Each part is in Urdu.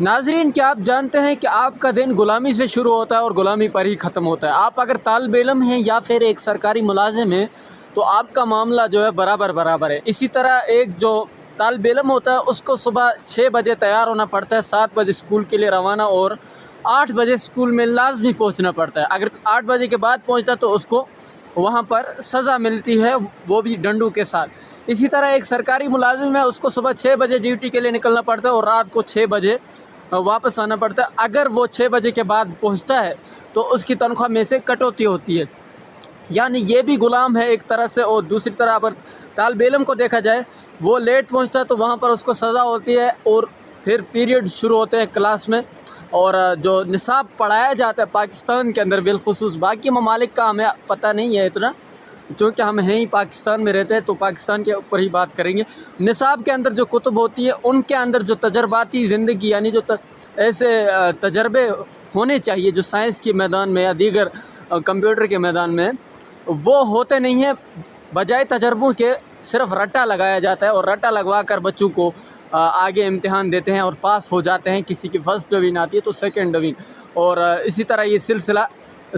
ناظرین، کیا آپ جانتے ہیں کہ آپ کا دن غلامی سے شروع ہوتا ہے اور غلامی پر ہی ختم ہوتا ہے؟ آپ اگر طالب علم ہیں یا پھر ایک سرکاری ملازم ہیں تو آپ کا معاملہ جو ہے برابر ہے۔ اسی طرح ایک جو طالب علم ہوتا ہے اس کو صبح 6 بجے تیار ہونا پڑتا ہے، 7 بجے اسکول کے لیے روانہ، اور 8 بجے اسکول میں لازمی پہنچنا پڑتا ہے۔ اگر 8 بجے کے بعد پہنچتا ہے تو اس کو وہاں پر سزا ملتی ہے، وہ بھی ڈنڈوں کے ساتھ۔ اسی طرح ایک سرکاری ملازم ہے، اس کو صبح 6 بجے ڈیوٹی کے لیے نکلنا پڑتا ہے اور رات کو 6 بجے واپس آنا پڑتا ہے۔ اگر وہ 6 بجے کے بعد پہنچتا ہے تو اس کی تنخواہ میں سے کٹوتی ہوتی ہے، یعنی یہ بھی غلام ہے ایک طرح سے۔ اور دوسری طرح پر طالب علم کو دیکھا جائے، وہ لیٹ پہنچتا ہے تو وہاں پر اس کو سزا ہوتی ہے، اور پھر پیریڈ شروع ہوتے ہیں کلاس میں، اور جو نصاب پڑھایا جاتا ہے پاکستان کے اندر بالخصوص، باقی ممالک کا ہمیں پتہ نہیں ہے اتنا، چونکہ ہم ہیں ہی پاکستان میں رہتے ہیں تو پاکستان کے اوپر ہی بات کریں گے۔ نصاب کے اندر جو کتب ہوتی ہے ان کے اندر جو تجرباتی زندگی، یعنی جو ایسے تجربے ہونے چاہیے جو سائنس کے میدان میں یا دیگر کمپیوٹر کے میدان میں، وہ ہوتے نہیں ہیں۔ بجائے تجربوں کے صرف رٹا لگایا جاتا ہے، اور رٹا لگوا کر بچوں کو آگے امتحان دیتے ہیں اور پاس ہو جاتے ہیں۔ کسی کی فرسٹ ڈویژن آتی ہے تو سیکنڈ ڈویژن، اور اسی طرح یہ سلسلہ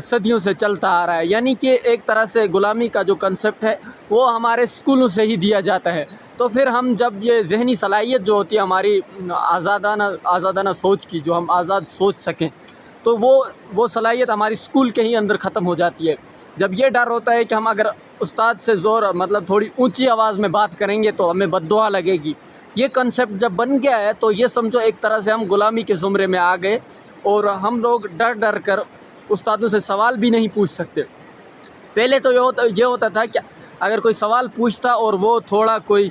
صدیوں سے چلتا آ رہا ہے۔ یعنی کہ ایک طرح سے غلامی کا جو کنسپٹ ہے وہ ہمارے اسکولوں سے ہی دیا جاتا ہے۔ تو پھر ہم جب یہ ذہنی صلاحیت جو ہوتی ہے ہماری آزادانہ سوچ کی، جو ہم آزاد سوچ سکیں، تو وہ صلاحیت ہماری اسکول کے ہی اندر ختم ہو جاتی ہے۔ جب یہ ڈر ہوتا ہے کہ ہم اگر استاد سے تھوڑی اونچی آواز میں بات کریں گے تو ہمیں بد دعا لگے گی، یہ کنسپٹ جب بن گیا ہے تو یہ سمجھو ایک طرح سے ہم غلامی کے زمرے میں آ گئے، اور ہم لوگ ڈر کر استادوں سے سوال بھی نہیں پوچھ سکتے۔ پہلے تو یہ ہوتا تھا کہ اگر کوئی سوال پوچھتا اور وہ تھوڑا کوئی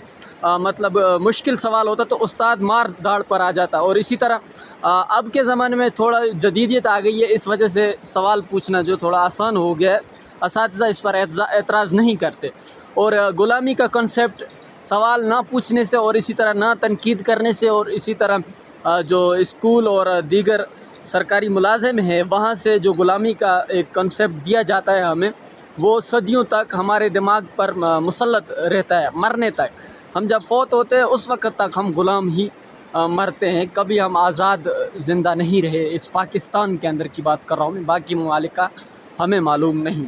مشکل سوال ہوتا تو استاد مار داڑ پر آ جاتا، اور اسی طرح اب کے زمانے میں تھوڑا جدیدیت آ گئی ہے، اس وجہ سے سوال پوچھنا جو تھوڑا آسان ہو گیا ہے، اساتذہ اس پر اعتراض نہیں کرتے۔ اور غلامی کا کنسپٹ سوال نہ پوچھنے سے، اور اسی طرح نہ تنقید کرنے سے، اور اسی طرح جو اسکول اور دیگر سرکاری ملازم ہیں وہاں سے جو غلامی کا ایک کنسپٹ دیا جاتا ہے ہمیں، وہ صدیوں تک ہمارے دماغ پر مسلط رہتا ہے، مرنے تک۔ ہم جب فوت ہوتے ہیں اس وقت تک ہم غلام ہی مرتے ہیں، کبھی ہم آزاد زندہ نہیں رہے۔ اس پاکستان کے اندر کی بات کر رہا ہوں میں، باقی ممالک کا ہمیں معلوم نہیں۔